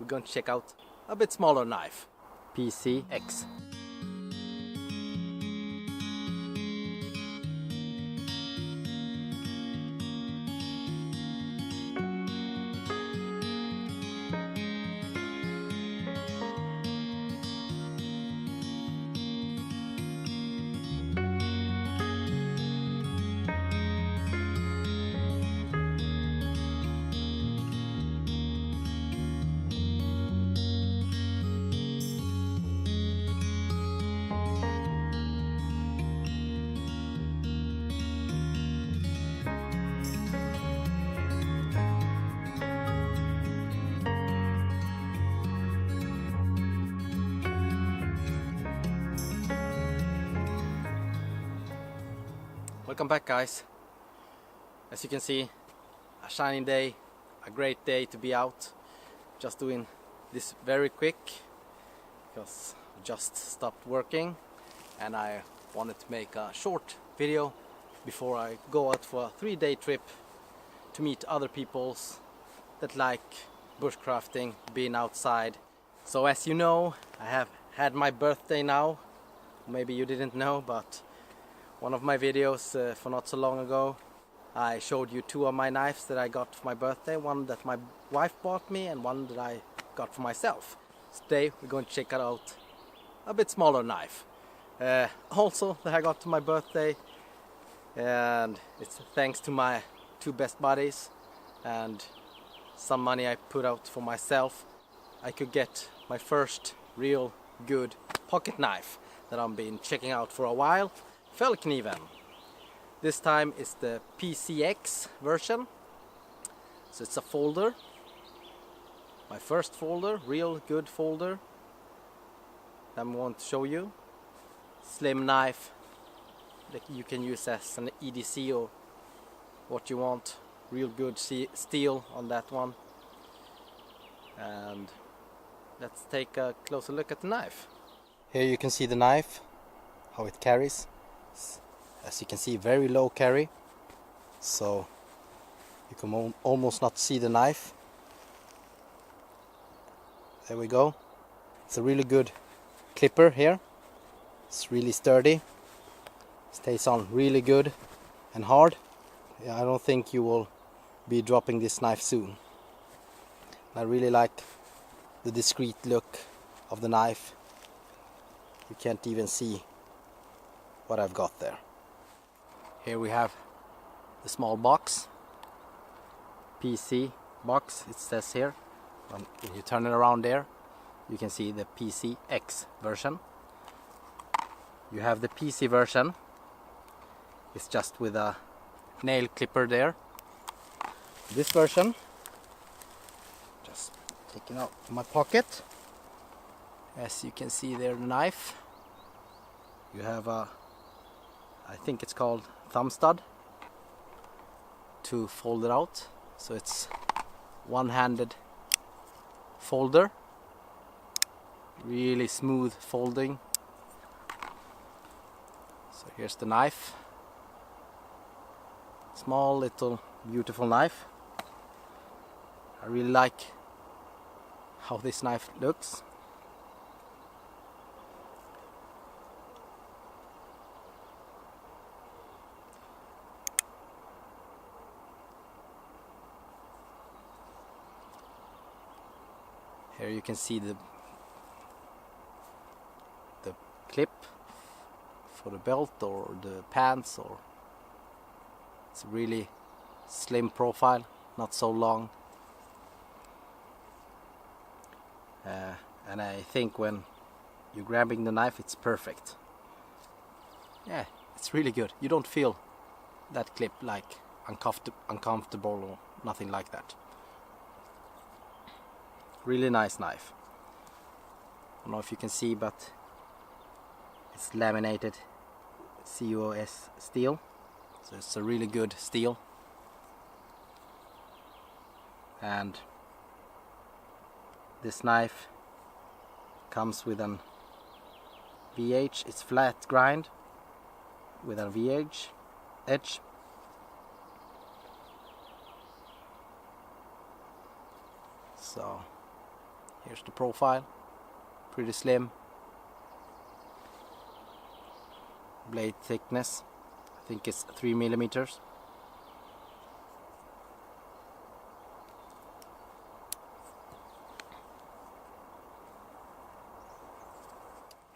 we're going to check out a bit smaller knife, PCx. Welcome back, guys. As you can see, a shining day, a great day to be out. Just doing this very quick because I just stopped working and I wanted to make a short video before I go out for a 3-day trip to meet other peoples that like bushcrafting, being outside. So as you know, I have had my birthday now. Maybe you didn't know, but one of my videos for not so long ago, I showed you 2 of my knives that I got for my birthday. One that my wife bought me and one that I got for myself. Today we're going to check out a bit smaller knife. Also that I got to my birthday, and it's thanks to my 2 best buddies and some money I put out for myself. I could get my first real good pocket knife that I've been checking out for a while. Fällkniven. This time is the PCx version, so it's a folder, my first folder, real good folder that I want to show you. Slim knife that you can use as an EDC or what you want. Real good steel on that one. And let's take a closer look at the knife. Here you can see the knife, how it carries. As you can see, very low carry, so you can almost not see the knife. There we go. It's a really good clipper here. It's really sturdy, stays on really good and hard. I don't think you will be dropping this knife soon. I really like the discreet look of the knife. You can't even see what I've got there. Here we have the small box, PC box it says here. When you turn it around there, you can see the PCx version. You have the PC version, it's just with a nail clipper there. This version, just taking out my pocket, as you can see there, the knife. You have a, I think it's called thumb stud to fold it out, so it's one-handed folder, really smooth folding. So here's the knife, small little beautiful knife. I really like how this knife looks. Here you can see the clip for the belt or the pants, or it's a really slim profile, not so long. And I think when you're grabbing the knife, it's perfect. Yeah, it's really good. You don't feel that clip like uncomfortable or nothing like that. Really nice knife. I don't know if you can see, but it's laminated COS steel, so it's a really good steel. And this knife comes with an VH, it's flat grind with a VH edge. So Here's the profile, pretty slim. Blade thickness, I think it's 3 millimeters.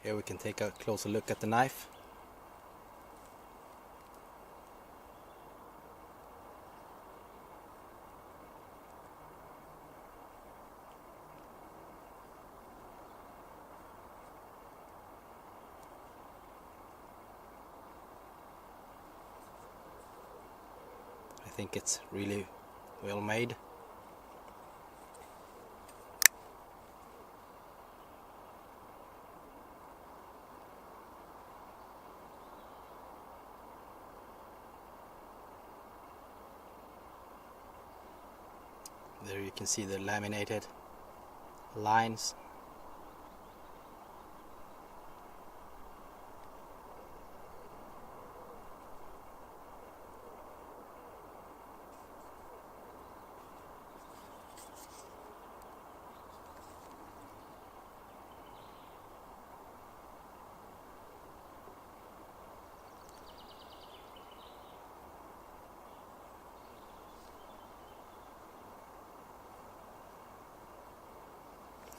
Here we can take a closer look at the knife. I think it's really well made. There you can see the laminated lines.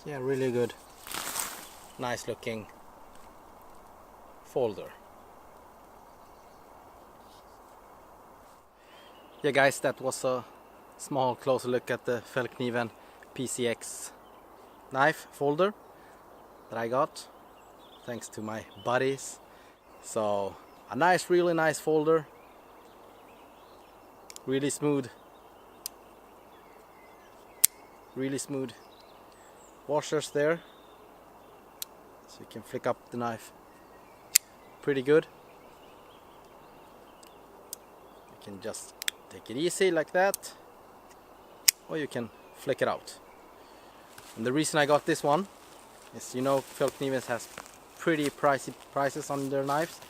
Yeah, really good, nice looking folder. Yeah guys, that was a small closer look at the Fällkniven PCx knife folder that I got thanks to my buddies. So a nice, really nice folder, really smooth washers there, so you can flick up the knife pretty good. You can just take it easy like that, or you can flick it out. And the reason I got this one is, you know, Fällkniven has pretty pricey prices on their knives,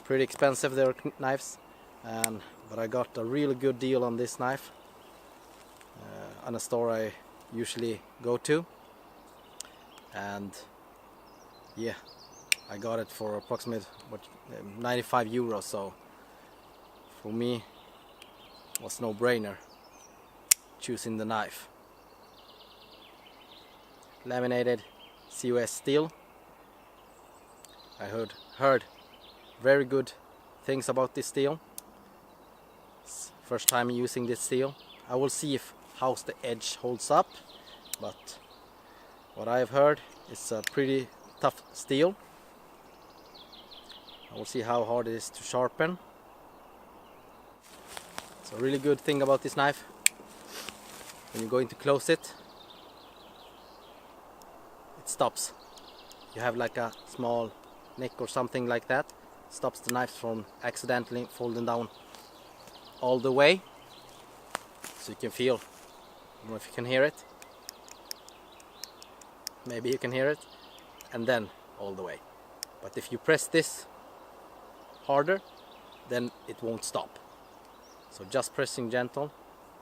pretty expensive their knives, but I got a really good deal on this knife on a store I usually go to. And yeah, I got it for approximately 95 euros, so for me it was no brainer choosing the knife. Laminated COS steel. I heard very good things about this steel. It's first time using this steel. I will see if how the edge holds up, but what I've heard is a pretty tough steel. I will see how hard it is to sharpen. So a really good thing about this knife, when you're going to close it, it stops. You have like a small nick or something like that, stops the knife from accidentally folding down all the way. So you can feel, I don't know if you can hear it, maybe you can hear it, and then all the way. But if you press this harder, then it won't stop. So just pressing gentle,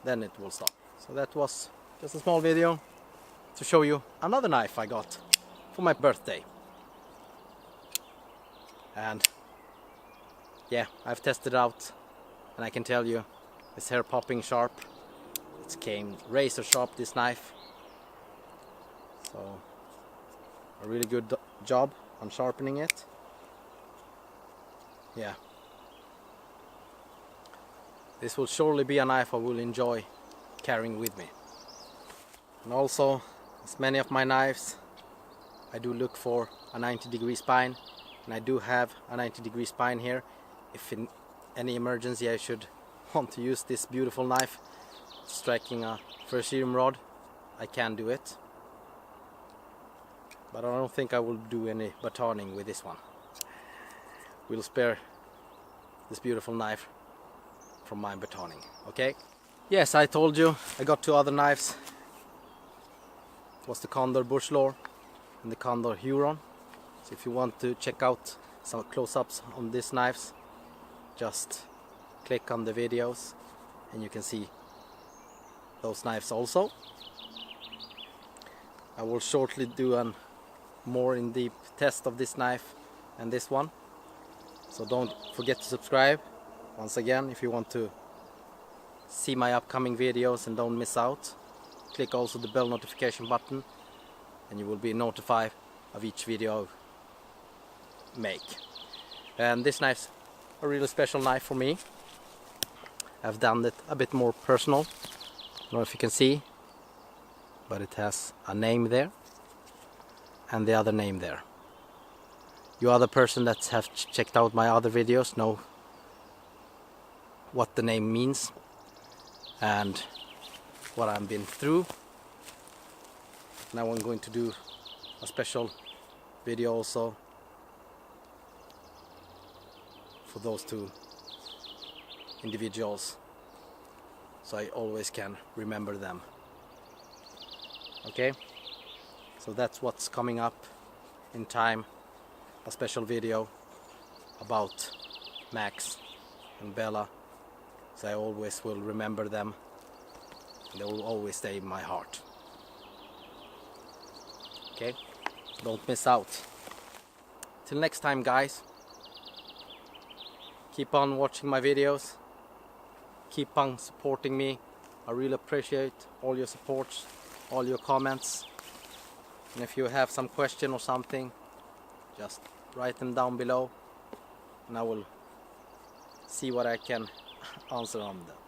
then it will stop. So that was just a small video to show you another knife I got for my birthday. And yeah, I've tested it out, and I can tell you it's hair popping sharp. It came razor sharp, this knife. So a really good job on sharpening it. Yeah, this will surely be a knife I will enjoy carrying with me. And also, as many of my knives, I do look for a 90-degree spine, and I do have a 90-degree spine here. If in any emergency I should want to use this beautiful knife striking a ferrocerium rod, I can do it. But I don't think I will do any batoning with this one. We'll spare this beautiful knife from my batoning, okay? Yes, I told you I got two other knives. It was the Condor Bushlore and the Condor Huron. So if you want to check out some close-ups on these knives, just click on the videos and you can see those knives also. I will shortly do a more in-depth test of this knife and this one. So don't forget to subscribe once again if you want to see my upcoming videos and don't miss out. Click also the bell notification button and you will be notified of each video I make. And this knife's a really special knife for me. I've done it a bit more personal. I don't know if you can see, but it has a name there and the other name there. You other person that have checked out my other videos know what the name means and what I've been through. Now I'm going to do a special video also for those two individuals, so I always can remember them. Okay, so that's what's coming up in time, a special video about Max and Bella, so I always will remember them and they will always stay in my heart. Okay, don't miss out. Till next time, guys, keep on watching my videos, keep on supporting me. I really appreciate all your support, all your comments, and if you have some question or something, just write them down below and I will see what I can answer on them.